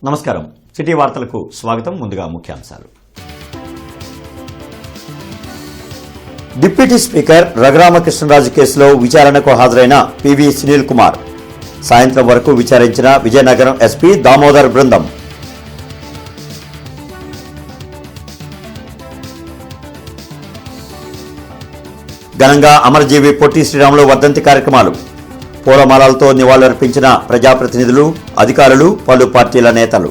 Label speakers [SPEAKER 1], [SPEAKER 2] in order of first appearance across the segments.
[SPEAKER 1] నమస్కారం. సిటీ వార్తలకు స్వాగతం. ముందుగా ముఖ్యాంశాలు. డిప్యూటీ స్పీకర్ రఘురామకృష్ణరాజు కేసులో విచారణకు హాజరైన పివి సునీల్ కుమార్. సాయంత్రం వరకు విచారించిన విజయనగరం ఎస్పీ దామోదర్ బృందం. ఘనంగా అమరజీవి పొట్టి శ్రీరాములు వర్ధంతి కార్యక్రమాలు. పూలమాలలతో నివాళులర్పించిన ప్రజాప్రతినిధులు, అధికారులు, పలు పార్టీల నేతలు.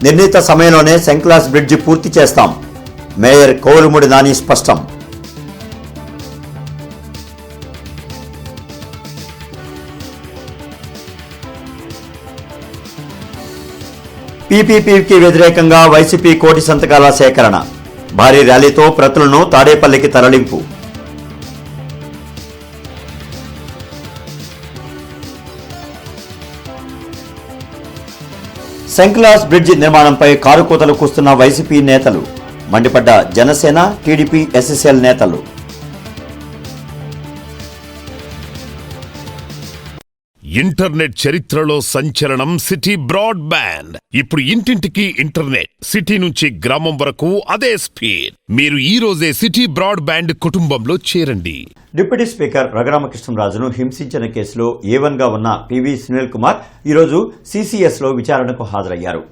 [SPEAKER 1] నిర్ణీత సమయంలోనే సెంక్లాస్ బ్రిడ్జి పూర్తి చేస్తాం. మేయర్ కోలుముడి నాని స్పష్టం. పీపీపీకి వ్యతిరేకంగా వైసీపీ కోటి సంతకాల సేకరణ. భారీ ర్యాలీతో ప్రతులను తాడేపల్లికి తరలింపు. సెంక్లాస్ బ్రిడ్జి నిర్మాణంపై కారుకూతలు కూస్తున్న వైసీపీ నేతలు. మండిపడ్డ జనసేన, టీడీపీ, ఎస్ఎస్ఎల్ నేతలు.
[SPEAKER 2] ఇంటర్నెట్ చరిత్రలో సంచలనం సిటీ బ్రాడ్బ్యాండ్. ఇప్పుడు ఇంటింటికి ఇంటర్నెట్, సిటీ నుంచి గ్రామం వరకు అదే స్పీడ్. మీరు ఈ రోజే సిటీ బ్రాడ్బ్యాండ్ కుటుంబంలో చేరండి.
[SPEAKER 1] డిప్యూటీ స్పీకర్ రఘురామకృష్ణరాజును హింసించిన కేసులో A1గా ఉన్న పివి సునీల్ కుమార్ ఈరోజు CCSలో విచారణకు హాజరయ్యారు.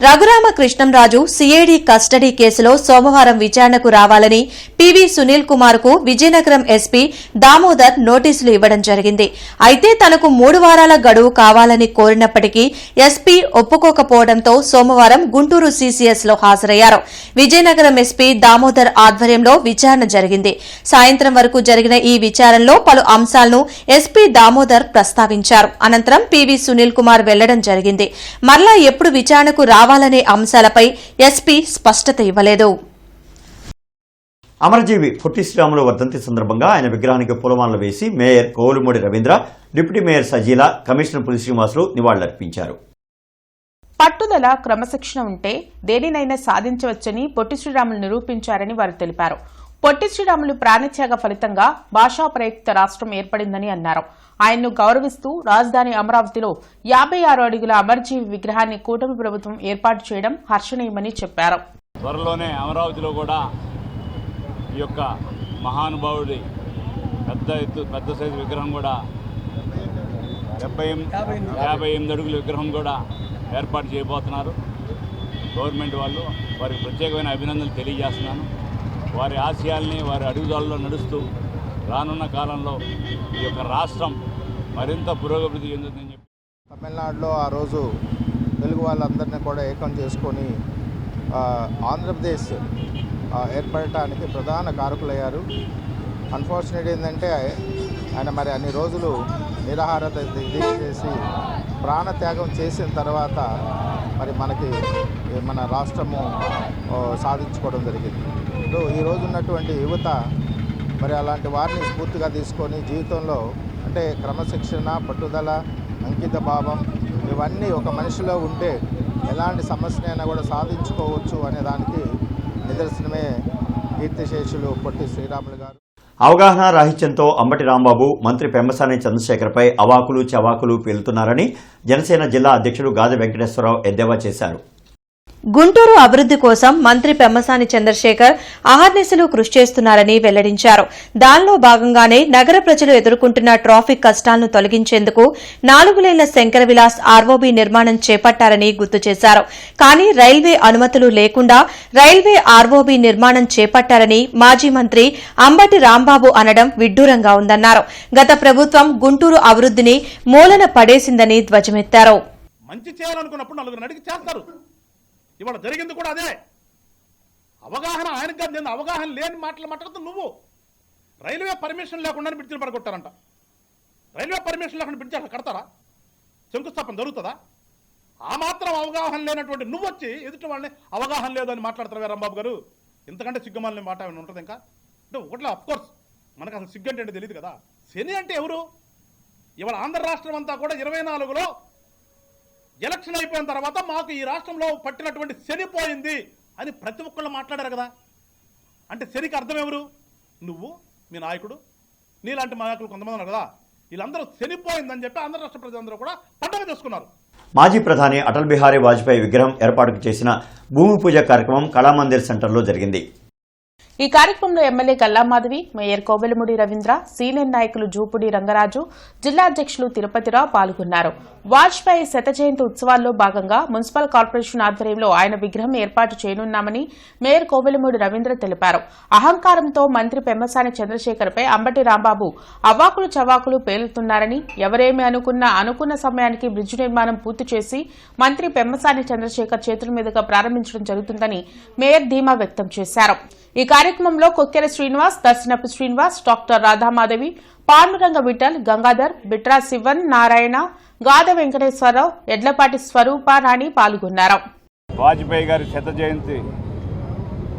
[SPEAKER 3] రఘురామకృష్ణంరాజు సిఐడి కస్టడీ కేసులో సోమవారం విచారణకు రావాలని పివి సునీల్ కుమార్ కు విజయనగరం ఎస్పీ దామోదర్ నోటీసులు ఇవ్వడం జరిగింది. అయితే తనకు 3 వారాల గడువు కావాలని కోరినప్పటికీ ఎస్పీ ఒప్పుకోకపోవడంతో సోమవారం గుంటూరు CCS లో హాజరయ్యారు. విజయనగరం ఎస్పీ దామోదర్ ఆధ్వర్యంలో విచారణ జరిగింది. సాయంత్రం వరకు జరిగిన ఈ విచారణలో పలు అంశాలను ఎస్పీ దామోదర్ ప్రస్తావించారు. అనంతరం పివి సునీల్ కుమార్ వెళ్లడం జరిగింది. మరలా ఎప్పుడు విచారణకు రావాలనే అంశాలపై ఎస్పీ స్పష్టత ఇవ్వలేదు.
[SPEAKER 1] అమరజీవి పొట్టి శ్రీరాములు వర్ధంతి సందర్భంగా ఆయన విగ్రహానికి పూలమాలలు వేసి mayor Kolumudi Ravindra, deputy mayor Sajila, commissioner Puli Srinivasulu నివాళులర్పించారు.
[SPEAKER 4] పట్టుదల, క్రమశిక్షణ ఉంటే దేనినైనా సాధించవచ్చని పొట్టి శ్రీరాములు నిరూపించారని వారు తెలిపారు. పొట్టి శ్రీరాములు ప్రాణత్యాగ ఫలితంగా భాషా ప్రయుక్త రాష్ట్రం ఏర్పడిందని అన్నారు. ఆయన్ను గౌరవిస్తూ రాజధాని అమరావతిలో 56 అడుగుల అమరజీవి విగ్రహాన్ని కూటమి ప్రభుత్వం ఏర్పాటు చేయడం హర్షణీయమని చెప్పారు.
[SPEAKER 5] త్వరలోనే అమరావతిలో కూడా ఈ యొక్క మహానుభావుడి పెద్ద సైజు విగ్రహం కూడా 58 అడుగుల విగ్రహం కూడా ఏర్పాటు చేయబోతున్నారు గవర్నమెంట్ వాళ్ళు. వారికి ప్రత్యేకమైన అభినందనలు తెలియజేస్తున్నాను. వారి ఆశయాల్ని వారి అడుగుదాల్లో నడుస్తూ రానున్న కాలంలో ఈ యొక్క రాష్ట్రం మరింత పురోగతి చెందుతుందని చెప్పి
[SPEAKER 6] తమిళనాడులో ఆ రోజు తెలుగు వాళ్ళందరినీ కూడా ఏకం చేసుకొని ఆంధ్రప్రదేశ్ ఏర్పడటానికి ప్రధాన కారకులయ్యారు. అన్ఫార్చునేట్ ఏంటంటే ఆయన మరి అన్ని రోజులు నిరాహార దీక్ష చేసి ప్రాణత్యాగం చేసిన తర్వాత మరి మనకి మన రాష్ట్రము సాధించుకోవడం జరిగింది. ఈరోజు ఉన్నటువంటి యువత మరి అలాంటి వారిని స్ఫూర్తిగా తీసుకొని జీవితంలో అంటే క్రమశిక్షణ, పట్టుదల, అంకిత భావం ఇవన్నీ ఒక మనిషిలో ఉంటే ఎలాంటి సమస్యనైనా కూడా సాధించుకోవచ్చు అనే దానికి నిదర్శనమే కీర్తిశేషులు పొట్టి శ్రీరాములు గారు.
[SPEAKER 1] అవగాహన రాహిత్యంతో అంబటి రాంబాబు, మంత్రి పెమ్మసాని చంద్రశేఖర్పై అవాకులు చవాకులు పేలుతున్నారని జనసేన జిల్లా అధ్యక్షుడు గాదె వెంకటేశ్వరరావు ఎద్దేవా చేశారు.
[SPEAKER 3] గుంటూరు అభివృద్ది కోసం మంత్రి పెమ్మసాని చంద్రశేఖర్ అహర్నిశలు కృషి చేస్తున్నారని వెల్లడించారు. దానిలో భాగంగానే నగర ప్రజలు ఎదుర్కొంటున్న ట్రాఫిక్ కష్టాలను తొలగించేందుకు 4 లేన్ల శంకర విలాస్ ROB నిర్మాణం చేపట్టారని గుర్తు చేశారు. కానీ రైల్వే అనుమతులు లేకుండా రైల్వే ROB నిర్మాణం చేపట్టారని మాజీ మంత్రి అంబటి రాంబాబు అనడం విడ్డూరంగా ఉందన్నారు. గత ప్రభుత్వం గుంటూరు అభివృద్దిని మూలన పడేసిందని ధ్వజమెత్తారు.
[SPEAKER 7] మంచి చేయాలనుకున్నప్పుడు నలుగురు అడిగి చేస్తారు. ఇవాళ జరిగింది కూడా అదే. అవగాహన ఆయనకు కాదు, నేను అవగాహన లేని మాటలు మాట్లాడుతూ నువ్వు రైల్వే పర్మిషన్ లేకుండా బ్రిడ్జిలు పడగొట్టారంట. రైల్వే పర్మిషన్ లేకుండా బ్రిడ్జి అట్లా కడతారా? శంకుస్థాపన జరుగుతుందా? ఆ మాత్రం అవగాహన లేనటువంటి నువ్వు వచ్చి ఎదుటి వాళ్ళని అవగాహన లేదు అని మాట్లాడతారు రాంబాబు గారు. ఇంతకంటే సిగ్గుమాలని మాట ఏమైనా ఉంటుంది ఇంకా? అంటే ఒకట్లా అఫ్కోర్స్ మనకు అసలు సిగ్గు అంటే తెలియదు కదా. శని అంటే ఎవరు? ఇవాళ ఆంధ్ర రాష్ట్రం అంతా కూడా 24లో ఎలక్షన్ అయిపోయిన తర్వాత మాకు ఈ రాష్ట్రంలో పట్టినటువంటి శని పోయింది అని ప్రతి ఒక్కళ్ళు మాట్లాడారు కదా. అంటే శనికి అర్థం ఎవరు? నువ్వు, మీ నాయకుడు, నీలాంటి నాయకులు కొంతమంది ఉన్నారు కదా, వీళ్ళందరూ చనిపోయిందని చెప్పి ఆంధ్ర రాష్ట్ర ప్రజలందరూ కూడా పండుగ చేసుకున్నారు.
[SPEAKER 1] మాజీ ప్రధాని అటల్ బిహారీ వాజ్పేయి విగ్రహం ఏర్పాటుకు చేసిన భూమి పూజ కార్యక్రమం కళామందిర్ సెంటర్లో జరిగింది.
[SPEAKER 4] ఈ కార్యక్రమంలో MLA Galla Madhavi, mayor Kovelamudi Ravindra, senior నాయకులు జూపుడి రంగరాజు, జిల్లా అధ్యక్షులు తిరుపతిరావు పాల్గొన్నారు. వాజ్పేయి శత జయంతి ఉత్సవాల్లో భాగంగా మున్సిపల్ కార్పొరేషన్ ఆధ్వర్యంలో ఆయన విగ్రహం ఏర్పాటు చేయనున్నామని మేయర్ కోవెలముడి రవీంద్ర తెలిపారు. అహంకారంతో మంత్రి పెమ్మసాని చంద్రశేఖర్పై అంబటి రాంబాబు అవాకులు చవాకులు పేలుతున్నారని, ఎవరేమి అనుకున్న సమయానికి బ్రిడ్జి నిర్మాణం పూర్తి చేసి మంత్రి పెమ్మసాని చంద్రశేఖర్ చేతుల మీదుగా ప్రారంభించడం జరుగుతుందని మేయర్ ధీమా వ్యక్తం చేశారు. ఈ కార్యక్రమంలో కొక్కెర శ్రీనివాస్, దర్శనపు శ్రీనివాస్, డాక్టర్ రాధామాధవి, పాండురంగ విఠల్, గంగాధర్, బిట్రా శివన్, నారాయణ, గాద వెంకటేశ్వరరావు, ఎడ్లపాటి స్వరూపారాణి పాల్గొన్నారు.
[SPEAKER 5] వాజ్పేయి గారి శత జయంతి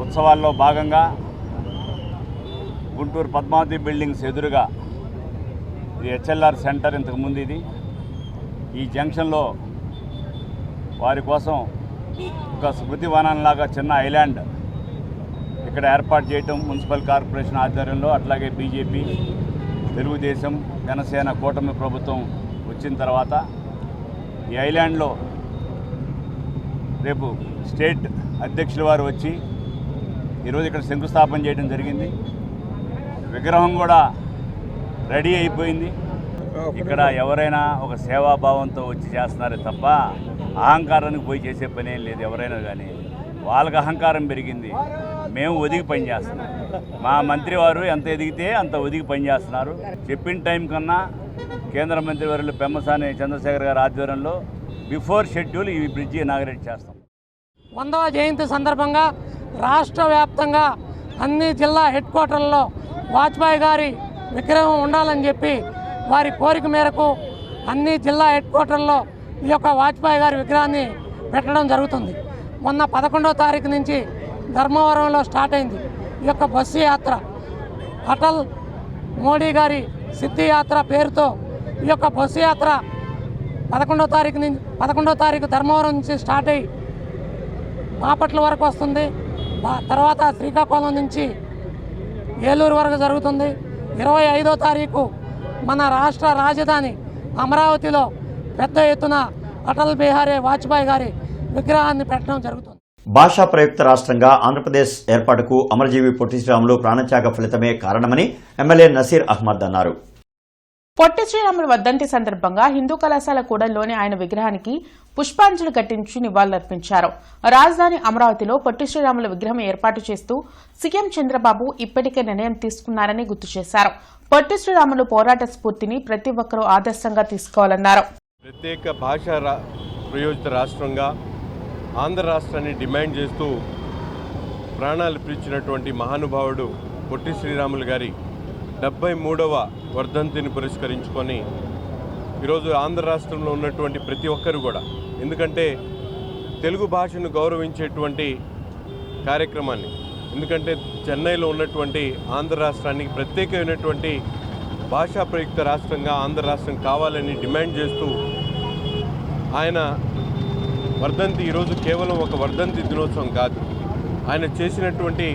[SPEAKER 5] ఉత్సవాల్లో భాగంగా గుంటూరు పద్మావతి బిల్డింగ్స్ ఎదురుగా ఇది హెచ్ఎల్ఆర్ సెంటర్, ఇంతకుముందు ఇది ఈ జంక్షన్లో వారి కోసం ఒక స్మృతి వనంలాగా చిన్న ఐలాండ్ ఇక్కడ ఏర్పాటు చేయటం మున్సిపల్ కార్పొరేషన్ ఆధ్వర్యంలో, అట్లాగే బీజేపీ, తెలుగుదేశం, జనసేన కూటమి ప్రభుత్వం వచ్చిన తర్వాత ఈ ఐలాండ్లో రేపు స్టేట్ అధ్యక్షుల వారు వచ్చి ఈరోజు ఇక్కడ శంకుస్థాపన చేయడం జరిగింది. విగ్రహం కూడా రెడీ అయిపోయింది. ఇక్కడ ఎవరైనా ఒక సేవాభావంతో వచ్చి చేస్తున్నారే తప్ప అహంకారానికి పోయి చేసే పని ఏం లేదు. ఎవరైనా కానీ వాళ్ళకి అహంకారం పెరిగింది, మేము ఒదిగి పనిచేస్తున్నాం. మా మంత్రి వారు ఎంత ఎదిగితే అంత ఒదిగి పనిచేస్తున్నారు. చెప్పిన టైం కన్నా కేంద్ర మంత్రివర్యులు పెమ్మసాని చంద్రశేఖర్ గారి ఆధ్వర్యంలో బిఫోర్ షెడ్యూల్ ఈ బ్రిడ్జి ఇనాగరేట్ చేస్తాం.
[SPEAKER 8] 100వ జయంతి సందర్భంగా రాష్ట్ర వ్యాప్తంగా అన్ని జిల్లా హెడ్ క్వార్టర్లలో వాజ్పేయి గారి విగ్రహం ఉండాలని చెప్పి వారి కోరిక మేరకు అన్ని జిల్లా హెడ్ క్వార్టర్లలో ఈ యొక్క వాజ్పేయి గారి విగ్రహాన్ని పెట్టడం జరుగుతుంది. మొన్న 11వ తారీఖు నుంచి ధర్మవరంలో స్టార్ట్ అయింది ఈ యొక్క బస్సు యాత్ర. అటల్ మోడీ గారి సిద్ధి యాత్ర పేరుతో ఈ యొక్క బస్సు యాత్ర 11వ తారీఖు ధర్మవరం నుంచి స్టార్ట్ అయ్యి బాపట్ల వరకు వస్తుంది. తర్వాత శ్రీకాకుళం నుంచి ఏలూరు వరకు జరుగుతుంది. 25వ తారీఖు మన రాష్ట్ర రాజధాని అమరావతిలో పెద్ద ఎత్తున అటల్ బిహారీ వాజ్పేయి గారి విగ్రహాన్ని పెట్టడం జరుగుతుంది.
[SPEAKER 1] భాషా ప్రయుక్త రాష్ట్రంగా ఆంధ్రప్రదేశ్ ఏర్పాటుకు అమరజీవి పొట్టి శ్రీరాములు ప్రాణత్యాగ ఫలితమే కారణమని ఎమ్మెల్యే నసీర్ అహ్మద్ అన్నారు.
[SPEAKER 4] పొట్టి శ్రీరాములు వర్ధంతి సందర్భంగా హిందూ కళాశాల కూడలిలోని ఆయన విగ్రహానికి పుష్పాంజలి ఘటించి నివాళులర్పించారు. రాజధాని అమరావతిలో పొట్టి శ్రీరాముల విగ్రహం ఏర్పాటు చేస్తూ సీఎం చంద్రబాబు ఇప్పటికే నిర్ణయం తీసుకున్నారని గుర్తు చేశారు. పొట్టి శ్రీరాములు పోరాట స్ఫూర్తిని ప్రతి ఒక్కరూ ఆదర్శంగా తీసుకోవాలన్నారు.
[SPEAKER 9] ప్రత్యేక భాషా ప్రయోజిత రాష్ట్రంగా ఆంధ్ర రాష్ట్రాన్ని డిమాండ్ చేస్తూ ప్రాణాలు పిలిచినటువంటి మహానుభావుడు పొట్టి శ్రీరాములు గారి 73వ వర్ధంతిని పురస్కరించుకొని ఈరోజు ఆంధ్ర రాష్ట్రంలో ఉన్నటువంటి ప్రతి ఒక్కరు కూడా, ఎందుకంటే తెలుగు భాషను గౌరవించేటువంటి కార్యక్రమాన్ని, ఎందుకంటే చెన్నైలో ఉన్నటువంటి ఆంధ్ర రాష్ట్రానికి ప్రత్యేకమైనటువంటి భాషా ప్రయుక్త రాష్ట్రంగా ఆంధ్ర రాష్ట్రం కావాలని డిమాండ్ చేస్తూ ఆయన వర్ధంతి ఈరోజు కేవలం ఒక వర్ధంతి దినోత్సవం కాదు, ఆయన చేసినటువంటి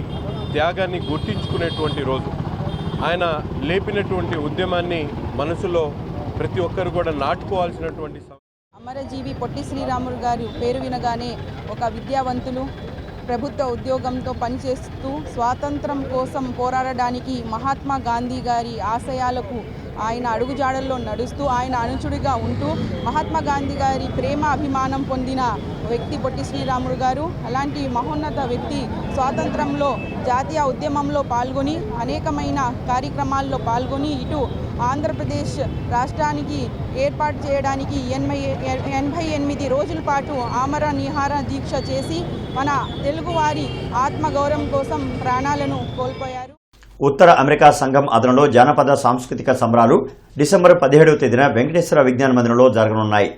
[SPEAKER 9] త్యాగాన్ని గుర్తించుకునేటువంటి రోజు. ఆయన లేపినటువంటి ఉద్యమాన్ని మనసులో ప్రతి ఒక్కరు కూడా నాటుకోవాల్సినటువంటి.
[SPEAKER 10] అమరజీవి పొట్టి శ్రీరాములు గారు పేరు వినగానే ఒక విద్యావంతులు, ప్రభుత్వ ఉద్యోగంతో పనిచేస్తూ స్వాతంత్రం కోసం పోరాడడానికి మహాత్మా గాంధీ గారి ఆశయాలకు ఆయన అడుగుజాడల్లో నడుస్తూ ఆయన అనుచుడిగా ఉంటూ మహాత్మా గాంధీ గారి ప్రేమ అభిమానం పొందిన వ్యక్తి పొట్టి శ్రీరాములు గారు. అలాంటి మహోన్నత వ్యక్తి స్వాతంత్రంలో జాతీయ ఉద్యమంలో పాల్గొని అనేకమైన కార్యక్రమాల్లో పాల్గొని ఇటు ఆంధ్రప్రదేశ్ రాష్ట్రానికి ఏర్పాటు చేయడానికి 88 రోజుల పాటు ఆమర నిహార దీక్ష చేసి మన తెలుగువారి ఆత్మగౌరవం కోసం ప్రాణాలను కోల్పోయారు.
[SPEAKER 1] ఉత్తర అమెరికా సంఘం అదనంలో జానపద సాంస్కృతిక సంబరాలు డిసెంబర్ 17వ తేదీన వెంకటేశ్వర విజ్ఞాన మందిరంలో జరగనున్నాయి.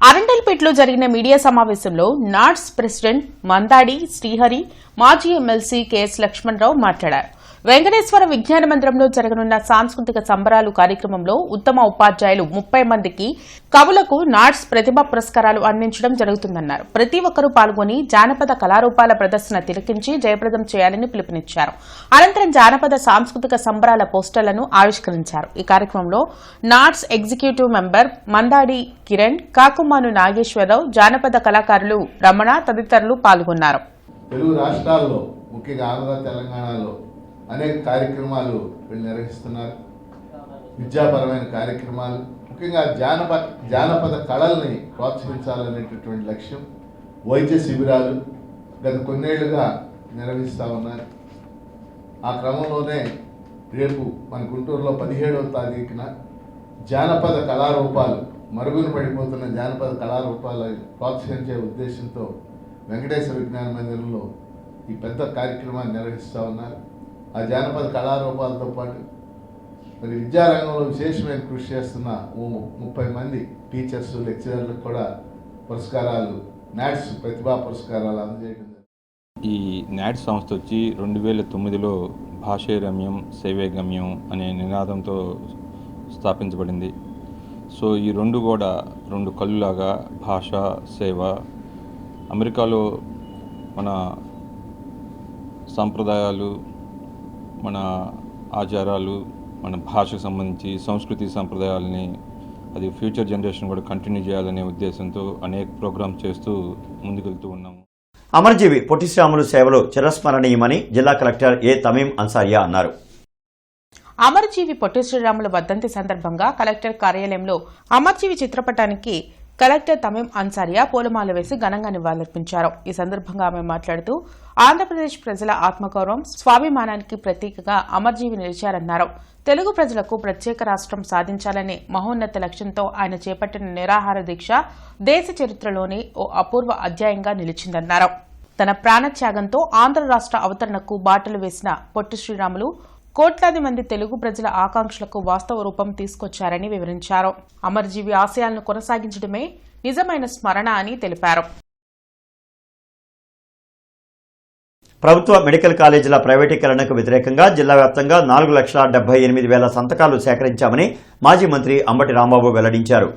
[SPEAKER 4] అరండల్పేటలో జరిగిన మీడియా సమావేశంలో నాట్స్ ప్రెసిడెంట్ మందాడి శ్రీహరి మాజీ ఎమ్మెల్సీ కెఎస్ లక్ష్మణరావు మాట్లాడారు. వెంకటేశ్వర విజ్ఞాన మందిరంలో జరగనున్న సాంస్కృతిక సంబరాలు కార్యక్రమంలో ఉత్తమ ఉపాధ్యాయులు 30 మందికి కవులకు నాట్స్ ప్రతిభా పురస్కారాలు అందించడం జరుగుతుందన్నారు. ప్రతి ఒక్కరూ పాల్గొని జానపద కళారూపాల ప్రదర్శన తిలకించి జయప్రదం చేయాలని పిలుపునిచ్చారు. అనంతరం జానపద సాంస్కృతిక సంబరాల పోస్టర్లను ఆవిష్కరించారు. ఈ కార్యక్రమంలో NATS executive member Mandadi Kiran, Kakumanu Nageswararao, జానపద కళాకారులు రమణ తదితరులు పాల్గొన్నారు.
[SPEAKER 6] తెలుగు రాష్ట్రాల్లో ముఖ్యంగా ఆంధ్ర తెలంగాణలో అనేక కార్యక్రమాలు వీళ్ళు నిర్వహిస్తున్నారు. విద్యాపరమైన కార్యక్రమాలు, ముఖ్యంగా జానపద కళల్ని ప్రోత్సహించాలనేటటువంటి లక్ష్యం. వైద్య శిబిరాలు గత కొన్నేళ్లుగా నిర్వహిస్తూ ఉన్నారు. ఆ క్రమంలోనే రేపు మన గుంటూరులో 17వ తారీఖున జానపద కళారూపాలు, మరుగున పడిపోతున్న జానపద కళారూపాలు ప్రోత్సహించే ఉద్దేశంతో వెంకటేశ్వర విజ్ఞాన మందిరంలో ఈ పెద్ద కార్యక్రమాన్ని నిర్వహిస్తూ ఉన్నారు. ఆ జానపద కళారూపాలతో పాటు మరి విద్యారంగంలో విశేషమైన కృషి చేస్తున్న 30 మంది టీచర్స్, లెక్చరర్లకు కూడా పురస్కారాలు, నాట్స్ ప్రతిభా పురస్కారాలు అందజేయడం.
[SPEAKER 11] ఈ నాట్స్ సంస్థ వచ్చి 2009లో భాషే రమ్యం సేవే గమ్యం అనే నినాదంతో స్థాపించబడింది. సో ఈ రెండు కూడా రెండు కళ్ళులాగా భాష, సేవ. అమెరికాలో మన సాంప్రదాయాలు, మన ఆచారాలు, మన భాషకు సంబంధించి సంస్కృతి సంప్రదాయాలని అది ఫ్యూచర్ జనరేషన్ కూడా కంటిన్యూ చేయాలనే ఉద్దేశంతో అనేక ప్రోగ్రామ్స్ చేస్తూ ముందుకెళ్తూ ఉన్నాము.
[SPEAKER 1] అమరజీవి పొట్టి శ్రీరాములు సేవలు చిరస్మరణీయమని జిల్లా కలెక్టర్ ఏ తమీం అన్సారియా అన్నారు.
[SPEAKER 4] అమరజీవి పొట్టి శ్రీరాములు వర్ధంతి సందర్భంగా కలెక్టర్ కార్యాలయంలో అమరజీవి చిత్రపటానికి కలెక్టర్ తమీం అన్సారియా పూలమాల వేసి ఘనంగా నివాళులర్పించారు. ఈ సందర్భంగా ఆమె మాట్లాడుతూ ఆంధ్రప్రదేశ్ ప్రజల ఆత్మగౌరవం, స్వాభిమానానికి ప్రతీకగా అమరజీవి నిలిచారన్నారు. తెలుగు ప్రజలకు ప్రత్యేక రాష్ట్రం సాధించాలనే మహోన్నత లక్ష్యంతో ఆయన చేపట్టిన నిరాహార దీక్ష దేశ చరిత్రలోని ఓ అపూర్వ అధ్యాయంగా నిలిచిందన్నారు. తన ప్రాణత్యాగంతో ఆంధ్ర రాష్ట్ర అవతరణకు బాటలు వేసిన పొట్టి శ్రీరాములు కోట్లాది మంది తెలుగు ప్రజల ఆకాంక్షలకు వాస్తవ రూపం తీసుకొచ్చారని వివరించారు. అమరజీవి ఆశయాలను కొనసాగించడమే నిజమైన స్మరణ అని తెలిపారు.
[SPEAKER 1] ప్రభుత్వ మెడికల్ కాలేజీల ప్రైవేటీకరణకు వ్యతిరేకంగా జిల్లా వ్యాప్తంగా 4,78,000 సంతకాలు సేకరించామని మాజీ మంత్రి అంబటి రాంబాబు వెల్లడించారు.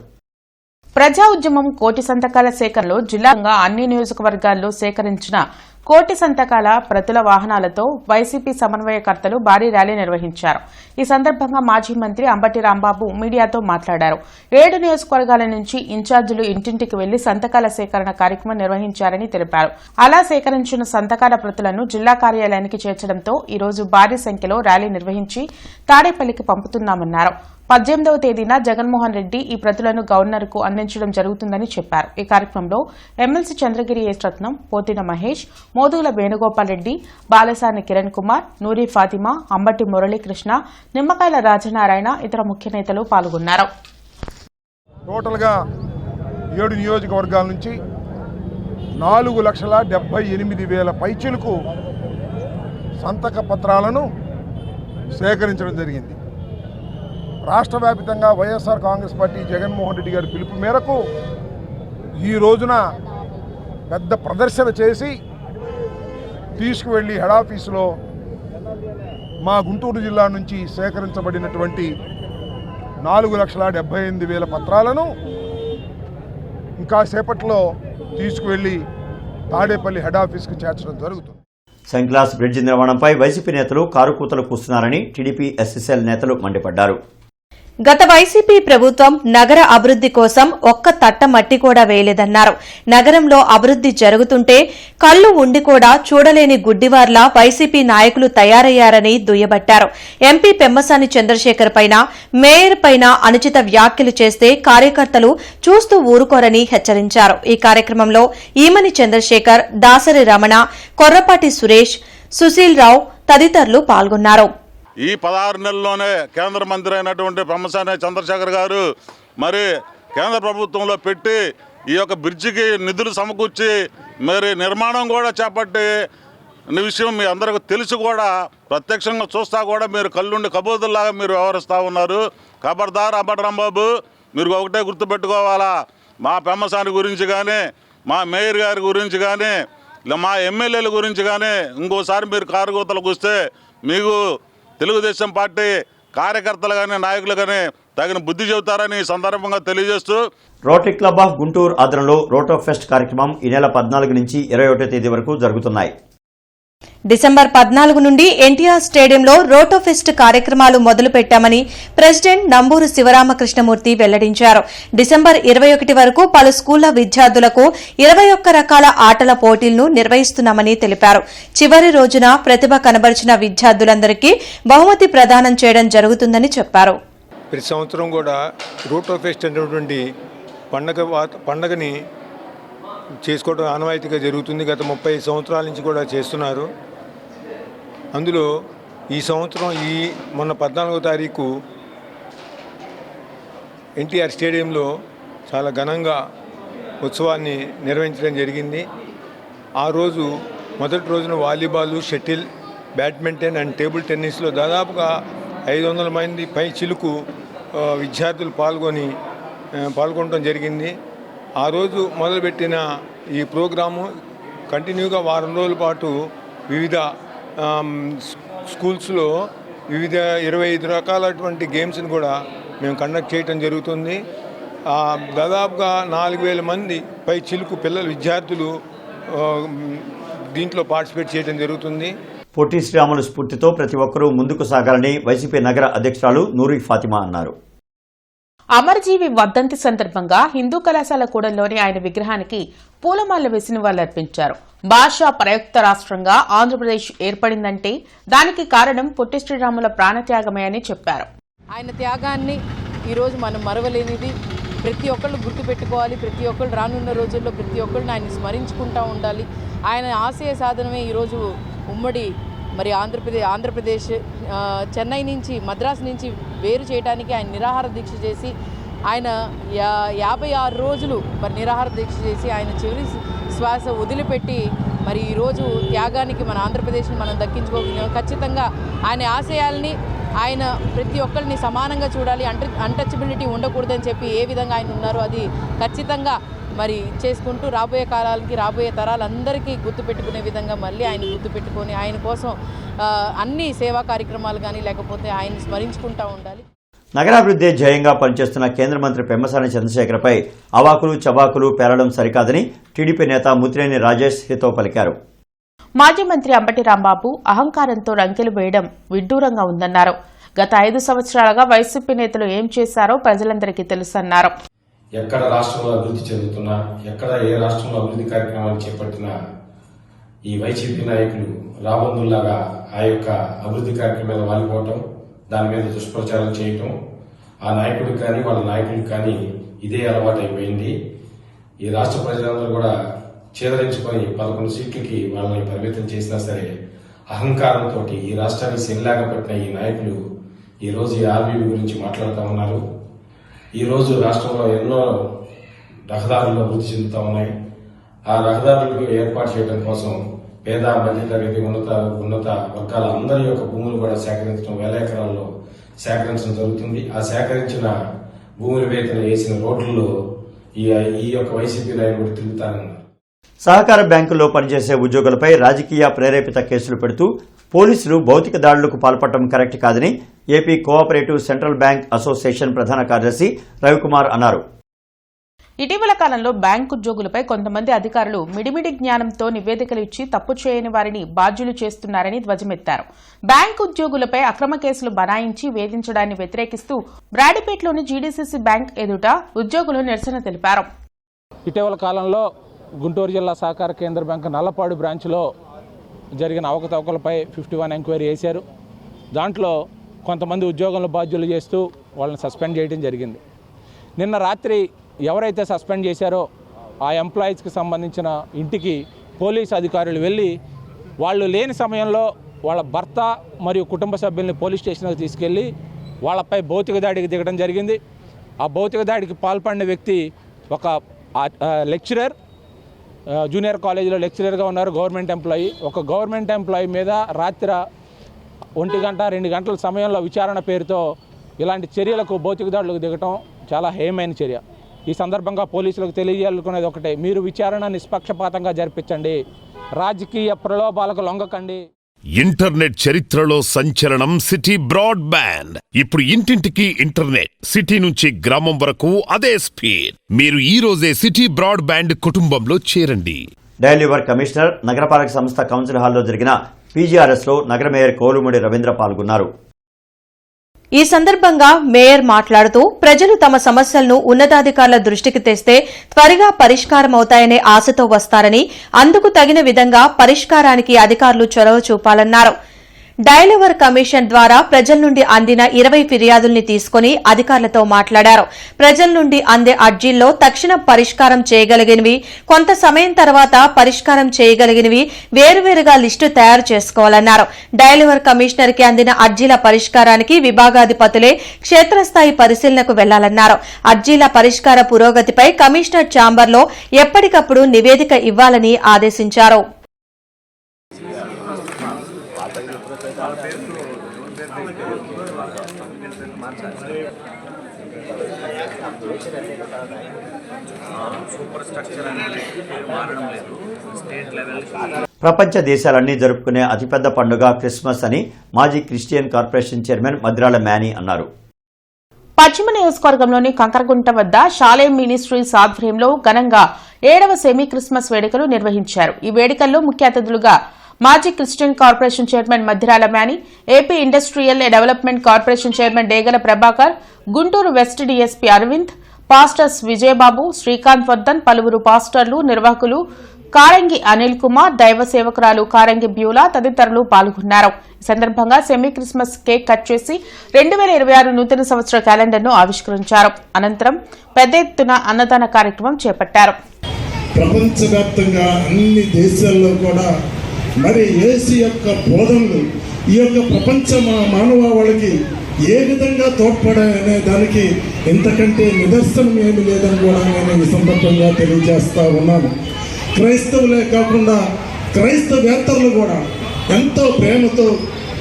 [SPEAKER 4] ప్రజా ఉద్యమం కోటి సంతకాల సేకరణలో జిల్లాగా అన్ని నియోజకవర్గాల్లో సేకరించిన కోటి సంతకాల ప్రతుల వాహనాలతో వైసీపీ సమన్వయకర్తలు భారీ ర్యాలీ నిర్వహించారు. ఈ సందర్భంగా మాజీ మంత్రి అంబటి రాంబాబు మీడియాతో మాట్లాడారు. 7 నియోజకవర్గాల నుంచి ఇన్ఛార్జీలు ఇంటింటికి వెళ్లి సంతకాల సేకరణ కార్యక్రమం నిర్వహించారని తెలిపారు. అలా సేకరించిన సంతకాల ప్రతులను జిల్లా కార్యాలయానికి చేర్చడంతో ఈ రోజు భారీ సంఖ్యలో ర్యాలీ నిర్వహించి తాడేపల్లికి పంపుతున్నామన్నారు. 18వ తేదీన జగన్మోహన్ రెడ్డి ఈ ప్రతులను గవర్నర్కు అందించడం జరుగుతుందని చెప్పారు. ఈ కార్యక్రమంలో ఎమ్మెల్సీ చంద్రగిరి ఎస్ రత్నం, పోతిన మహేష్, మోదుగుల వేణుగోపాల్ రెడ్డి, బాలసాని కిరణ్ కుమార్, నూరి ఫాతిమా, అంబటి మురళీకృష్ణ, నిమ్మకాయల రాజనారాయణ, ఇతర ముఖ్య నేతలు పాల్గొన్నారు.
[SPEAKER 12] టోటల్గా 7 నియోజకవర్గాల నుంచి 4,78,000 పైచిలకు సంతక పత్రాలను సేకరించడం జరిగింది. రాష్ట్ర వ్యాప్తంగా వైఎస్ఆర్ కాంగ్రెస్ పార్టీ జగన్మోహన్ రెడ్డి గారి పిలుపు మేరకు ఈ రోజున పెద్ద ప్రదర్శన చేసి తీసుకువెళ్ళి హెడ్ ఆఫీసులో మా గుంటూరు జిల్లా నుంచి సేకరించబడినటువంటి 4,78,000 పత్రాలను ఇంకా సేపట్లో తీసుకువెళ్ళి తాడేపల్లి హెడ్ ఆఫీస్కి చేర్చడం జరుగుతుంది.
[SPEAKER 1] సెంక్లాస్ బ్రిడ్జి నిర్మాణంపై వైసీపీ నేతలు కారుకూతలు కూస్తున్నారని టీడీపీ ఎస్ఎస్ఎల్ నేతలు మండిపడ్డారు.
[SPEAKER 3] గత వైసీపీ ప్రభుత్వం నగర అభివృద్ది కోసం ఒక్క తట్ట మట్టి కూడా వేయలేదన్నారు. నగరంలో అభివృద్ది జరుగుతుంటే కళ్లు ఉండి కూడా చూడలేని గుడ్డివార్లా వైసీపీ నాయకులు తయారయ్యారని దుయ్యబట్టారు. ఎంపీ పెమ్మసాని చంద్రశేఖర్ పైన, మేయర్ పైన అనుచిత వ్యాఖ్యలు చేస్తే కార్యకర్తలు చూస్తూ ఊరుకోరని హెచ్చరించారు. ఈ కార్యక్రమంలో ఈమని చంద్రశేఖర్, దాసరి రమణ, కొర్రపాటి సురేష్, సుశీల్ రావు తదితరులు పాల్గొన్నారు.
[SPEAKER 13] ఈ 16 నెలల్లోనే కేంద్ర మంత్రి అయినటువంటి పెమ్మసాని చంద్రశేఖర్ గారు మరి కేంద్ర ప్రభుత్వంలో పెట్టి ఈ యొక్క బ్రిడ్జికి నిధులు సమకూర్చి మరి నిర్మాణం కూడా చేపట్టి విషయం మీ అందరికీ తెలుసు కూడా ప్రత్యక్షంగా చూస్తా కూడా మీరు కళ్ళుండి కబోదుల్లాగా మీరు వ్యవహరిస్తూ ఉన్నారు. ఖబర్దార్ అంబటి రాంబాబు, మీరు ఒకటే గుర్తుపెట్టుకోవాలా, మా పెమ్మసాని గురించి కానీ మా మేయర్ గారి గురించి కానీ మా ఎమ్మెల్యేల గురించి కానీ ఇంకోసారి మీరు కారుగోతలకు వస్తే మీకు తెలుగుదేశం పార్టీ కార్యకర్తలు కానీ నాయకులు కానీ తగిన బుద్ధి చెబుతారని ఈ సందర్భంగా తెలియజేస్తూ
[SPEAKER 1] రోటరీ క్లబ్ ఆఫ్ గుంటూరు ఆధ్వర్యంలో రోటో ఫెస్ట్ కార్యక్రమం ఈ నెల 14 నుంచి 21వ తేదీ వరకు జరుగుతున్నాయి.
[SPEAKER 3] డిసెంబర్ 14 నుండి ఎన్టీఆర్ స్టేడియంలో రోటో ఫెస్ట్ కార్యక్రమాలు మొదలుపెట్టామని ప్రెసిడెంట్ నంబూరు శివరామకృష్ణమూర్తి వెల్లడించారు. డిసెంబర్ 21 వరకు పలు స్కూళ్ల విద్యార్థులకు 21 రకాల ఆటల పోటీలను నిర్వహిస్తున్నామని తెలిపారు. చివరి రోజున ప్రతిభ కనబరిచిన విద్యార్థులందరికీ బహుమతి ప్రదానం చేయడం జరుగుతుందని చెప్పారు.
[SPEAKER 14] ప్రతి సంవత్సరం కూడా రోటో ఫెస్ట్ అనేటువంటి పండగని చేసుకోవడం ఆనవాయితీగా జరుగుతుంది. గత 30 సంవత్సరాల నుంచి కూడా చేస్తున్నారు. అందులో ఈ సంవత్సరం మొన్న 14వ తారీఖు ఎన్టీఆర్ స్టేడియంలో చాలా ఘనంగా ఉత్సవాన్ని నిర్వహించడం జరిగింది. ఆ రోజు మొదటి రోజున volleyball, shuttle, badminton and table టెన్నిస్లో దాదాపుగా 500 మంది పై చిలుకు విద్యార్థులు పాల్గొనడం జరిగింది. ఆ రోజు మొదలుపెట్టిన ఈ ప్రోగ్రాము కంటిన్యూగా వారం రోజుల పాటు వివిధ స్కూల్స్లో వివిధ 25 రకాలటువంటి గేమ్స్ని కూడా మేము కండక్ట్ చేయడం జరుగుతుంది. దాదాపుగా 4000 మంది పై చిలుకు విద్యార్థులు దీంట్లో పార్టిసిపేట్ చేయడం జరుగుతుంది.
[SPEAKER 1] పొట్టి శ్రీరాములు స్ఫూర్తితో ప్రతి ఒక్కరూ ముందుకు సాగాలని వైసీపీ నగర అధ్యక్షురాలు నూరి ఫాతిమా అన్నారు.
[SPEAKER 4] అమరజీవి వర్ధంతి సందర్భంగా హిందూ కళాశాల కూడలిలోని ఆయన విగ్రహానికి పూలమాల వేసి నివాళులర్పించారు. భాషా ప్రయుక్త రాష్ట్రంగా ఆంధ్రప్రదేశ్ ఏర్పడిందంటే దానికి కారణం పొట్టి శ్రీరాముల ప్రాణత్యాగమే అని చెప్పారు.
[SPEAKER 10] ఆయన త్యాగాన్ని ఈరోజు మనం మరవలేనిది. ప్రతి ఒక్కళ్ళు గుర్తుపెట్టుకోవాలి. ప్రతి ఒక్కళ్ళు రానున్న రోజుల్లో ప్రతి ఒక్కళ్ళని ఆయన స్మరించుకుంటూ ఉండాలి. ఆయన ఆశయ సాధనమే ఈరోజు ఉమ్మడి ఆంధ్రప్రదేశ్ చెన్నై నుంచి మద్రాసు నుంచి వేరు చేయడానికి ఆయన నిరాహార దీక్ష చేసి ఆయన 56 రోజులు నిరాహార దీక్ష చేసి ఆయన చివరి శ్వాస వదిలిపెట్టి ఈరోజు త్యాగానికి మన ఆంధ్రప్రదేశ్ని మనం దక్కించుకోగలిగాం. ఖచ్చితంగా ఆయన ఆశయాల్ని ఆయన ప్రతి ఒక్కరిని సమానంగా చూడాలి, అన్టచబిలిటీ ఉండకూడదని చెప్పి ఏ విధంగా ఆయన ఉన్నారో అది ఖచ్చితంగా చేసుకుంటూ రాబోయే కాలాలకి రాబోయే తరాలందరికీ గుర్తుపెట్టుకునే విధంగా మళ్ళీ ఆయన గుర్తుపెట్టుకొని ఆయన కోసం అన్ని సేవా కార్యక్రమాలు కానీ లేకపోతే ఆయన స్మరించుకుంటూ ఉండాలి.
[SPEAKER 1] నగరాభివృద్ధి ధ్యేయంగా పనిచేస్తున్న కేంద్ర మంత్రి పెమ్మసాని చంద్రశేఖర్పై అవాకులు చవాకులు పేలడం సరికాదని టీడీపీ నేత ముత్తినేని రాజేష్ హితవు పలికారు.
[SPEAKER 4] మాజీ మంత్రి అంబటి రాంబాబు అహంకారంతో రంకెలు వేయడం విడ్డూరంగా ఉందన్నారు. గత 5 సంవత్సరాలుగా వైసీపీ నేతలు ఏం చేశారో ప్రజలందరికీ తెలుసన్నారు.
[SPEAKER 15] ఎక్కడ రాష్ట్రంలో అభివృద్ధి చెందుతున్నా, ఎక్కడ ఏ రాష్ట్రంలో అభివృద్ధి కార్యక్రమాలు చేపట్టినా ఈ వైసీపీ నాయకులు రాబందుల్లాగా ఆ యొక్క అభివృద్ధి కార్యక్రమాలు వాలిపోవటం, దాని మీద దుష్ప్రచారం చేయటం, ఆ నాయకుడికి కానీ వాళ్ళ నాయకులకు కానీ ఇదే అలవాటు అయిపోయింది. ఈ రాష్ట్ర ప్రజలందరూ కూడా చేదరించుకొని 11 సీట్లకి వాళ్ళని పరిమితం చేసినా సరే అహంకారంతో ఈ రాష్ట్రానికి శనిలాగా పెట్టిన ఈ నాయకులు ఈ రోజు ఈ ఆర్బీబీ గురించి మాట్లాడుతూ ఉన్నారు. ఈ రోజు రాష్ట్రంలో ఎన్నో రహదారులు అభివృద్ధి చెందుతా ఉన్నాయి. ఆ రహదారులకు ఏర్పాటు చేయడం కోసం పేద మధ్యతరగతి ఉన్నత వర్గాల అందరి యొక్క భూములు కూడా సేకరించడం, 1000 ఎకరాల్లో సేకరించడం జరుగుతుంది. ఆ సేకరించిన భూముల వేతన వేసిన రోడ్లలో ఈ యొక్క వైసీపీ నాయకుడు తిరుగుతానన్నారు.
[SPEAKER 1] సహకార బ్యాంకుల్లో పనిచేసే ఉద్యోగులపై రాజకీయ ప్రేరేపిత కేసులు పెడుతూ పోలీసులు భౌతిక దాడులకు పాల్పడటం కరెక్ట్ కాదని AP cooperative central bank association ప్రధాన కార్యదర్శి రవికుమార్ అన్నారు.
[SPEAKER 4] ఇటీవల కాలంలో బ్యాంకు ఉద్యోగులపై కొంతమంది అధికారులు మిడిమిడి జ్ఞానంతో నివేదికలు ఇచ్చి తప్పు చేయని వారిని బాధ్యులు చేస్తున్నారని ధ్వజమెత్తారు. బ్యాంకు ఉద్యోగులపై అక్రమ కేసులు బనాయించి వేధించడాన్ని వ్యతిరేకిస్తూ బ్రాడీపేటలోని జీడీసీసీ బ్యాంక్ ఎదుట ఉద్యోగులు నిరసన తెలిపారు.
[SPEAKER 16] ఇటీవల కాలంలో గుంటూరు జిల్లా సహకార కేంద్ర బ్యాంకు నల్లపాడు బ్రాంచ్లో జరిగిన అవకతవకలపై 51 ఎంక్వైరీ చేశారు. దాంట్లో కొంతమంది ఉద్యోగులను బాధ్యులు చేస్తూ వాళ్ళని సస్పెండ్ చేయడం జరిగింది. నిన్న రాత్రి ఎవరైతే సస్పెండ్ చేశారో ఆ ఎంప్లాయీస్కి సంబంధించిన ఇంటికి పోలీసు అధికారులు వెళ్ళి వాళ్ళు లేని సమయంలో వాళ్ళ భర్త మరియు కుటుంబ సభ్యుల్ని పోలీస్ స్టేషన్కి తీసుకెళ్ళి వాళ్ళపై భౌతిక దాడికి దిగడం జరిగింది. ఆ భౌతిక దాడికి పాల్పడిన వ్యక్తి ఒక లెక్చరర్, జూనియర్ కాలేజీలో లెక్చరర్గా ఉన్నారు, గవర్నమెంట్ ఎంప్లాయీ. ఒక గవర్నమెంట్ ఎంప్లాయీ మీద రాత్రి 1 గంట 2 గంటల సమయంలో విచారణ పేరుతో ఇలాంటి చర్యలకు భౌతిక దాడులకు దిగటం చాలా హేయమైన చర్య. ఈ సందర్భంగా పోలీసులకు తెలియజేయాలనుకునేది ఒకటే, మీరు విచారణ నిష్పక్షపాతంగా జరిపించండి, రాజకీయ ప్రలోభాలకు లొంగకండి.
[SPEAKER 2] ఇంటర్నెట్ చరిత్రలో సంచలనం సిటీ బ్రాడ్బ్యాండ్. ఇప్పుడు ఇంటింటికి ఇంటర్నెట్, సిటీ నుంచి గ్రామం వరకు అదే స్పీడ్. మీరు ఈ రోజే సిటీ బ్రాడ్బ్యాండ్ కుటుంబంలో చేరండి.
[SPEAKER 1] డైలీ వర్క్ కమిషనర్ నగరపాలక సంస్థ కౌన్సిల్ హాల్లో జరిగిన PGRS లో నగర మేయర్ కోలుముడి రవీంద్ర పాల్గొన్నారు.
[SPEAKER 3] ఈ సందర్భంగా మేయర్ మాట్లాడుతూ ప్రజలు తమ సమస్యలను ఉన్నతాధికారుల దృష్టికి తెస్తే త్వరగా పరిష్కారమవుతాయనే ఆశతో వస్తారని, అందుకు తగిన విధంగా పరిష్కారానికి అధికారులు చొరవ చూపాలన్నారు. డైలవర్ కమిషన్ ద్వారా ప్రజల నుండి అందిన 20 ఫిర్యాదుల్ని తీసుకుని అధికారులతో మాట్లాడారు. ప్రజల నుండి అందే అర్జీల్లో తక్షణ పరిష్కారం చేయగలిగినవి, కొంత సమయం తర్వాత పరిష్కారం చేయగలిగినవి వేరువేరుగా లిస్టు తయారు చేసుకోవాలన్నారు. డైలవర్ కమిషనర్ కి అందిన అర్జీల పరిష్కారానికి విభాగాధిపతులే క్షేత్రస్థాయి పరిశీలనకు వెళ్లాలన్నారు. అర్జీల పరిష్కార పురోగతిపై కమిషనర్ ఛాంబర్లో ఎప్పటికప్పుడు నివేదిక ఇవ్వాలని ఆదేశించారు.
[SPEAKER 1] ప్రపంచ దేశాలన్నీ జరుపుకునే అతిపెద్ద పండుగ క్రిస్మస్ అని మాజీ Christian corporation chairman Madrala many అన్నారు.
[SPEAKER 4] పశ్చిమ నియోజకవర్గంలోని కంకరగుంట వద్ద షాలేం మినిస్ట్రీస్ ఆధ్వర్యంలో ఘనంగా 7వ సెమీ క్రిస్మస్ వేడుకలు నిర్వహించారు. ఈ వేడుకల్లో ముఖ్య అతిథులుగా మాజీ Christian corporation chairman Madrala Manny, AP industrial development corporation chairman Degala Prabhakar, Guntur west DSP Aravind, pastors Vijayababu, Srikanth Vardhan, పలువురు పాస్టర్లు, నిర్వాహకులు, కారంగి అనిల్ కుమార్, దైవ సేవకురాలు కారంగి బ్యూలా తదితరులు పాల్గొన్నారు. ఈ సందర్భంగా సెమీ క్రిస్మస్ కేక్ కట్ చేసి 2026 నూతన సంవత్సర క్యాలెండర్ను ఆవిష్కరించారు. అనంతరం పెద్ద ఎత్తున అన్నదాన కార్యక్రమం చేపట్టారు.
[SPEAKER 17] ప్రపంచవ్యాప్తంగా అన్ని దేశాల్లో కూడా మరి యేసు యొక్క బోధనలు ఈ యొక్క ప్రపంచ మానవాళికి ఏ విధంగా తోడ్పడాయనే దానికి ఇంతకంటే నిదర్శనం ఏమి లేదని కూడా నేను ఈ సందర్భంగా తెలియజేస్తా ఉన్నాను. క్రైస్తవులే కాకుండా క్రైస్తవేత్తరులు కూడా ఎంతో ప్రేమతో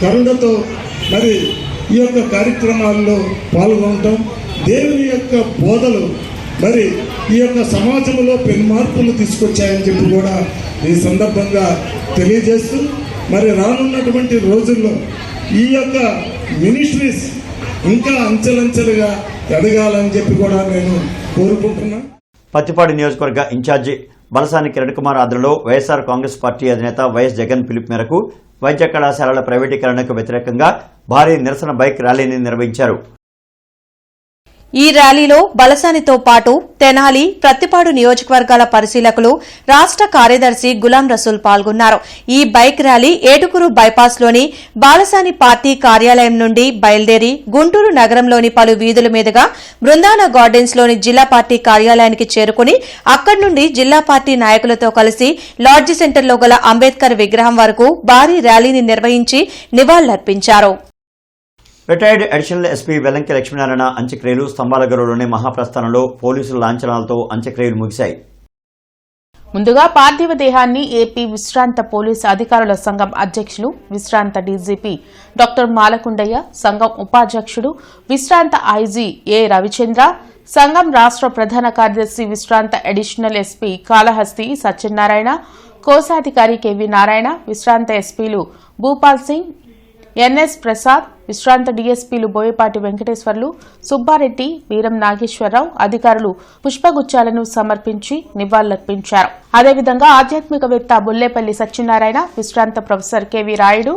[SPEAKER 17] కరుణతో మరి ఈ యొక్క కార్యక్రమాల్లో పాల్గొనటం, దేవుని యొక్క బోధలు మరి ఈ యొక్క సమాజంలో పెనుమార్పులు తీసుకొచ్చాయని చెప్పి కూడా ఈ సందర్భంగా తెలియజేస్తూ మరి రానున్నటువంటి రోజుల్లో ఈ యొక్క మినిస్ట్రీస్ ఇంకా అంచెలంచెలుగా ఎదగాలని చెప్పి కూడా నేను కోరుకుంటున్నాను.
[SPEAKER 1] పత్తిపాడు నియోజకవర్గ ఇన్ఛార్జి బలసాని కిరణ్ కుమార్ ఆధ్వర్యంలో వైఎస్ఆర్ కాంగ్రెస్ పార్టీ అధినేత వైఎస్ జగన్ పిలుపు మేరకు వైద్య కళాశాలల ప్రైవేటీకరణకు వ్యతిరేకంగా భారీ నిరసన బైక్ ర్యాలీని నిర్వహించారు.
[SPEAKER 3] ఈ ర్యాలీలో బలసానితో పాటు తెనాలి, ప్రత్తిపాడు నియోజకవర్గాల పరిశీలకులు, రాష్ట కార్యదర్శి గులాం రసూల్ పాల్గొన్నారు. ఈ బైక్ ర్యాలీ ఏటుకూరు బైపాస్లోని బాలసాని పార్టీ కార్యాలయం నుండి బయలుదేరి గుంటూరు నగరంలోని పలు వీధుల మీదుగా బృందావన గార్డెన్స్లోని జిల్లా పార్టీ కార్యాలయానికి చేరుకుని అక్కడి నుండి జిల్లా పార్టీ నాయకులతో కలిసి లాడ్జి సెంటర్లో గల అంబేద్కర్ విగ్రహం వరకు భారీ ర్యాలీని నిర్వహించి నివాళులర్పించారు.
[SPEAKER 1] Retired additional SP Vellanki Lakshminarayana అంత్యక్రియలు స్తంభాలగరులోని మహాప్రస్థానంలో పోలీసుల లాంఛనాలతో అంత్యక్రియలు ముగిశాయి.
[SPEAKER 4] ముందుగా పార్థివ దేహాన్ని ఏపీ విశ్రాంత పోలీసు అధికారుల సంఘం అధ్యక్షులు, విశ్రాంత డీజీపీ డాక్టర్ మాలకొండయ్య, సంఘం ఉపాధ్యక్షుడు విశ్రాంత ఐజీ ఏ రవిచంద్ర, సంఘం రాష్ట్ర ప్రధాన కార్యదర్శి విశ్రాంత అడిషనల్ ఎస్పీ కాళహస్తి సత్యనారాయణ, కోశాధికారి కెవి నారాయణ, విశ్రాంత ఎస్పీలు భూపాల్ సింగ్, ఎన్ఎస్ ప్రసాద్, విశ్రాంత డీఎస్పీలు బోయపాటి వెంకటేశ్వర్లు, సుబ్బారెడ్డి, వీరం నాగేశ్వరరావు అధికారులు పుష్పగుచ్చాలను సమర్పించి నివాళులర్పించారు. అదేవిధంగా ఆధ్యాత్మికవేత్త బుల్లేపల్లి సత్యనారాయణ, విశ్రాంత ప్రొఫెసర్ కెవి రాయుడు,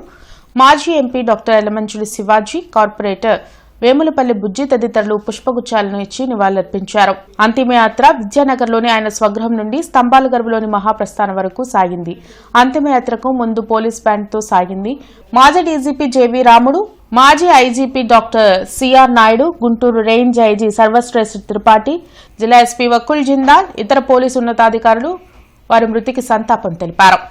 [SPEAKER 4] మాజీ MP doctor Yelamanchili Sivaji, corporator Vemulapalli Bujji తదితరులు పుష్పగుచ్చాలను ఇచ్చి నివాళులర్పించారు. అంతిమయాత్ర విద్యానగర్లోని ఆయన స్వగృహం నుండి స్తంభాలగర్భలోని మహాప్రస్థానం వరకు సాగింది. అంతిమయాత్రకు ముందు పోలీస్ బ్యాండ్తో సాగింది. మాజీ డీజీపీ జేవీ రాముడు, మాజీ IGP doctor CR Naidu, Guntur range IG Sarvashreshtha Tripathi, జిల్లా ఎస్పీ వకుల్ జిందాల్, ఇతర పోలీసు ఉన్నతాధికారులు వారి మృతికి సంతాపం తెలిపారు.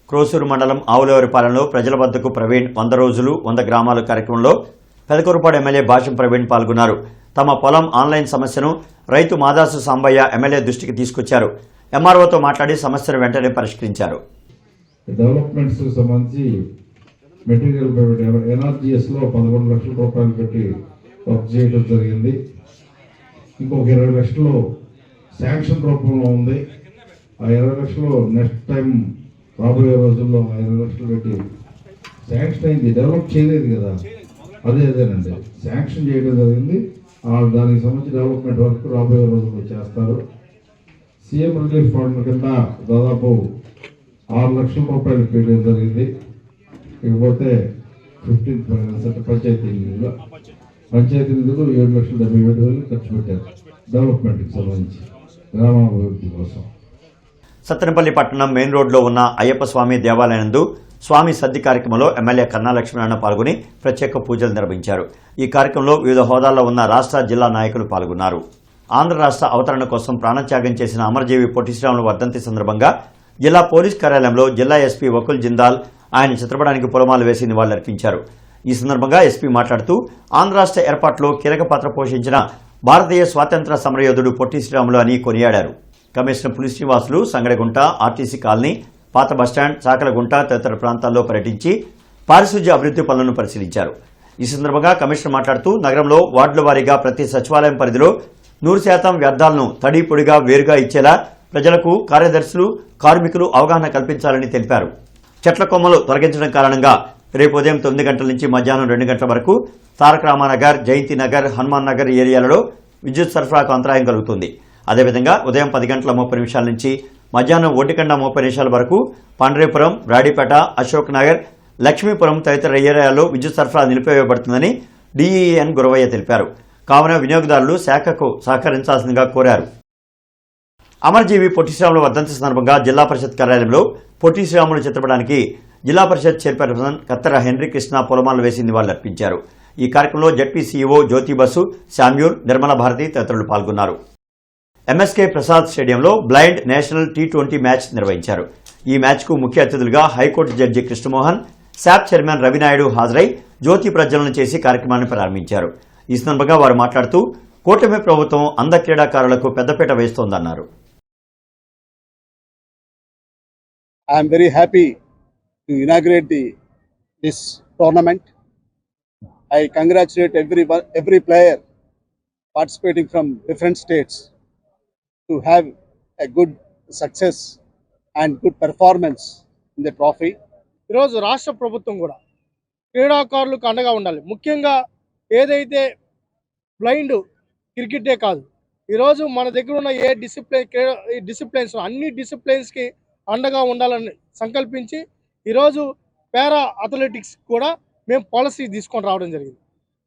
[SPEAKER 1] క్రోసూరు మండలం ఆవులవారిపాలెంలో ప్రజల వద్దకు ప్రవీణ్ 100 రోజులు 100 గ్రామాలు కార్యక్రమంలో పెదకూరుపాడు ఎమ్మెల్యే భాష్యం ప్రవీణ్ పాల్గొన్నారు. తమ పొలం ఆన్లైన్ సమస్యను రైతు మాదాసు సాంబయ్య ఎమ్మెల్యే దృష్టికి తీసుకొచ్చారు. ఎంఆర్ఓతో మాట్లాడి సమస్యను వెంటనే పరిష్కరించారు.
[SPEAKER 18] డెవలప్మెంట్స్ సంబంధించి మెటీరియల్ ఎన్ఆర్జీఎస్ లో 11 లక్షల రూపాయలు పెట్టి
[SPEAKER 17] వర్క్ చేయడం జరిగింది. ఇంకొక 20 లక్షలు శాంక్షన్ రూపంలో ఉంది. ఆ 20 లక్షలు నెక్స్ట్ టైం రాబోయే రోజుల్లో 20 లక్షలు పెట్టి శాంక్షన్ అయింది, డెవలప్ చేయలేదు కదా, అదేనండి శాంక్షన్ చేయడం జరిగింది. దానికి సంబంధించి డెవలప్మెంట్ వర్క్ రాబోయే రోజుల్లో చేస్తారు. సీఎం రిలీఫ్ ఫండ్ కింద దాదాపు 6 లక్షల రూపాయలు పెట్టడం జరిగింది. ఇకపోతే 15% పంచాయతీ నిధులు 7,77,000 ఖర్చు పెట్టారు డెవలప్మెంట్కి సంబంధించి గ్రామాభివృద్ధి కోసం.
[SPEAKER 1] సత్తెనపల్లి పట్టణం మెయిన్ రోడ్లో ఉన్న అయ్యప్ప స్వామి దేవాలయందు స్వామి సద్ది కార్యక్రమంలో ఎమ్మెల్యే కన్నా లక్ష్మీనారాయణ పాల్గొని ప్రత్యేక పూజలు నిర్వహించారు. ఈ కార్యక్రమంలో వివిధ హోదాల్లో ఉన్న రాష్ట్ర జిల్లా నాయకులు పాల్గొన్నారు. ఆంధ్ర రాష్ట్ర అవతరణ కోసం ప్రాణత్యాగం చేసిన అమరజీవి పొట్టి శ్రీరాములు వర్ధంతి సందర్భంగా జిల్లా పోలీస్ కార్యాలయంలో జిల్లా ఎస్పీ వకుల్ జిందాల్ ఆయన చిత్రపటానికి పూలమాల వేసి నివాళులర్పించారు. ఈ సందర్భంగా ఎస్పీ మాట్లాడుతూ ఆంధ్ర రాష్ట్ర ఏర్పాటులో కీలక పాత్ర పోషించిన భారతీయ స్వాతంత్ర్య సమరయోధుడు పొట్టి శ్రీరాములు అని కొనియాడారు. Commissioner Puli Srinivasulu Sangadigunta, RTC colony, పాత బస్టాండ్, చాకలగుంట తదితర ప్రాంతాల్లో పర్యటించి పారిశుధ్య అభివృద్ధి పనులను పరిశీలించారు. ఈ సందర్భంగా కమిషనర్ మాట్లాడుతూ నగరంలో వార్డుల వారీగా ప్రతి సచివాలయం పరిధిలో 100% వ్యర్థాలను తడి పొడిగా వేరుగా ఇచ్చేలా ప్రజలకు కార్యదర్శులు, కార్మికులు అవగాహన కల్పించాలని తెలిపారు. చెట్ల కొమ్మలు తొలగించడం కారణంగా రేపు ఉదయం 9 గంటల నుంచి మధ్యాహ్నం 2 గంటల వరకు తారక రామానగర్, జయంతి నగర్, హనుమాన్ నగర్ ఏరియాలలో విద్యుత్ సరఫరాకు అంతరాయం కలుగుతుంది. అదేవిధంగా ఉదయం 10 గంటల 30 నిమిషాల నుంచి మధ్యాహ్నం 1 గంట 30 నిమిషాల వరకు పండ్రేపురం, బ్రాడీపేట, అశోక్ నగర్, లక్ష్మీపురం తదితర ఏరియాల్లో విద్యుత్ సరఫరా నిలిపివేయబడుతుందని డీఈఎన్ గురవయ్య తెలిపారు. కావున వినియోగదారులు శాఖకు సహకరించాల్సిందిగా కోరారు. అమరజీవి పొట్టి శ్రీరాములు వర్ధంతి సందర్భంగా జిల్లా పరిషత్ కార్యాలయంలో పొట్టి శ్రీరాములు చిత్రపటానికి జిల్లా పరిషత్ చైర్పర్సన్ కత్తెర హెన్రీ కృష్ణ పూలమాలలు వేసి నివాళులర్పించారు. ఈ కార్యక్రమంలో జడ్పీ సీఈఓ జ్యోతి బసు, శామ్యూల్, నిర్మల భారతి తదితరులు పాల్గొన్నారు. ఎంఎస్కే ప్రసాద్ స్టేడియంలో బ్లైండ్ నేషనల్ T20 మ్యాచ్ నిర్వహించారు. ఈ మ్యాచ్కు ముఖ్య అతిథులుగా high court judge Krishnamohan, SAAP chairman Ravinaidu హాజరై జ్యోతి ప్రజ్వలన చేసి కార్యక్రమాన్ని ప్రారంభించారు. ఈ సందర్భంగా వారు మాట్లాడుతూ కూటమి ప్రభుత్వం అంధ క్రీడాకారులకు పెద్దపీట వేస్తోందన్నారు.
[SPEAKER 19] I am very happy to inaugurate this tournament. I congratulate every player participating from different states to have a good success and good performance in the trophy.
[SPEAKER 20] ఈరోజు రాష్ట్ర ప్రభుత్వం కూడా క్రీడాకారులకు అండగా ఉండాలి. ముఖ్యంగా ఏదైతే బ్లైండ్ క్రికెటే కాదు, ఈరోజు మన దగ్గర ఉన్న ఏ డిసిప్లిన్స్ అన్ని డిసిప్లిన్స్కి అండగా ఉండాలని సంకల్పించి ఈరోజు పారా అథ్లెటిక్స్ కూడా మేము పాలసీ తీసుకొని రావడం జరిగింది.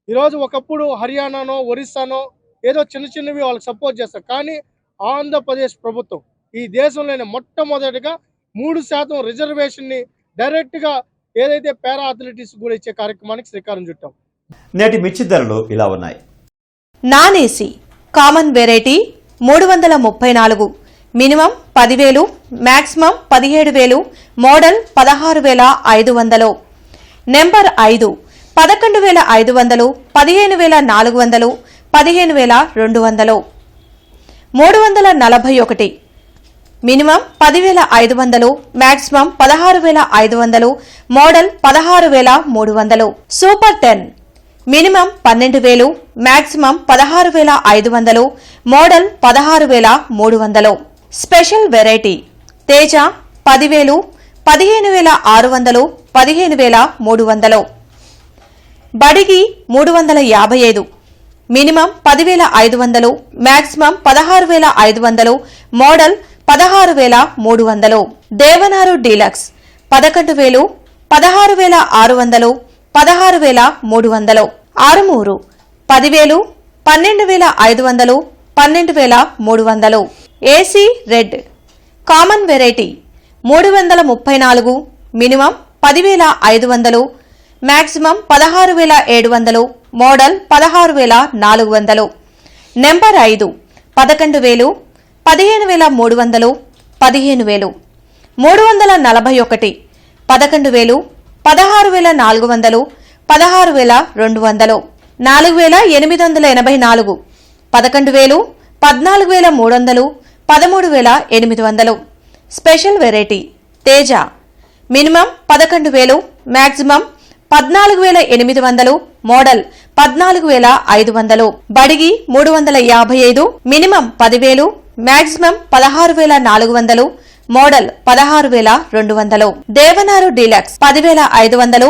[SPEAKER 20] ఈరోజు ఒకప్పుడు హర్యానానో, ఒరిస్సానో ఏదో చిన్నవి వాళ్ళకి సపోర్ట్ చేస్తారు. కానీ ఆంధ్రప్రదేశ్ ప్రభుత్వం ఈ దేశంలోనే మొట్టమొదటిగా 3% రిజర్వేషన్ని డైరెక్ట్గా ఏదైతే పారా అథ్లెటిక్స్ కూడా ఇచ్చే కార్యక్రమానికి శ్రీకారం చుట్టాం.
[SPEAKER 1] నేటి మిర్చి ధరలు ఇలా ఉన్నాయి.
[SPEAKER 3] Non AC common variety 334, minimum 10,000, maximum 17,000, model 16,500. Number 5 11,500, 15,400, 15,200. 341, minimum 10,500, maximum 16,500, model 16,300. Super 10 minimum 12,000, maximum 16,500, model 16,300. Special variety Teja 10,000, 15,600, 15,300. Byadgi 355, minimum 10,500, maximum 16,500, model 16,300. Devanur deluxe 11,000, 16,600, 16,300. Armoor 10,000, 12,500, 12,300. AC red common variety 334, minimum 10,500, maximum 16,700, model 16,400. Number 5 11,000, 15,300, 15,000. 341, 11,000, 16,400, 16,200. 4,884, 11,000, 14,300, 13,800. Special variety Teja minimum 11,000, maximum 14,800, model 14,500, బడిగి 355, minimum 10,000, maximum 16,400, model 16,200, Devanur deluxe 10,500,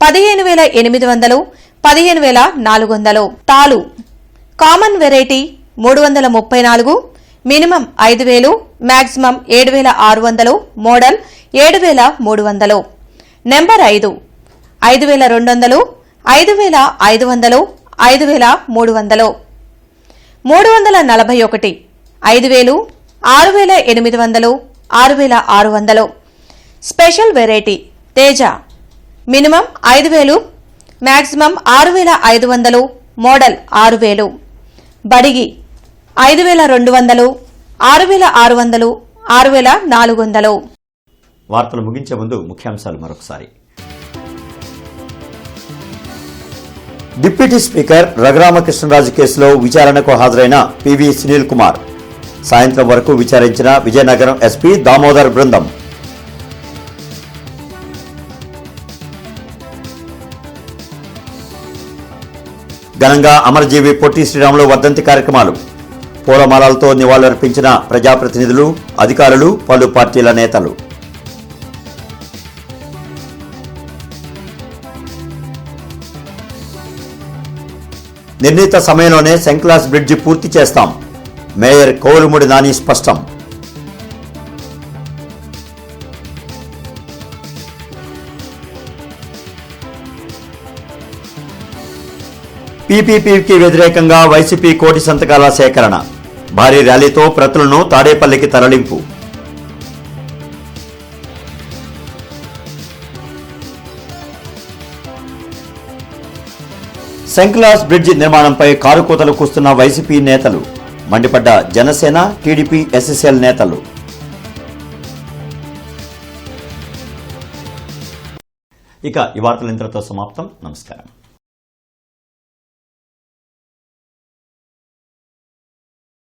[SPEAKER 3] 15,800, 15,400, తాలు common variety 334, minimum 5,000, maximum 7,600, model 7,300, number 5 5,200, 5,500, 5,300, 341, 5,000, 6,800, 6,600, special variety Teja minimum 5,000, maximum 6,500, model 6,000, Byadgi 5,200, 6,600, 6,400.
[SPEAKER 1] వార్తలు ముగించే ముందు ముఖ్యాంశాలు మరొకసారి. Deputy speaker Raghuramakrishnaraju కేసులో విచారణకు హాజరైన పివి సునీల్ కుమార్. సాయంత్రం వరకు విచారించిన విజయనగరం ఎస్పీ దామోదర్ బృందం. ఘనంగా అమరజీవి పొట్టి శ్రీరాములు వర్ధంతి కార్యక్రమాలు. పూలమాలలతో నివాళులర్పించిన ప్రజాప్రతినిధులు, అధికారులు, పలు పార్టీల నేతలు. నిర్ణీత సమయంలోనే సెంక్లాస్ బ్రిడ్జి పూర్తి చేస్తాం. మేయర్ కోలుముడి నాని స్పష్టం. పీపీపీకి వ్యతిరేకంగా వైసీపీ కోటి సంతకాల సేకరణ. భారీ ర్యాలీతో ప్రతులను తాడేపల్లికి తరలింపు. సెంక్లాస్ బ్రిడ్జి నిర్మాణంపై కారుకూతలు కూస్తున్న వైసీపీ నేతలు. మండిపడ్డ జనసేన, టీడీపీ, ఎస్ఎస్ఎల్ నేతలు. ఇక ఈ వార్తలు ఇంతటితో సమాప్తం. నమస్కారం.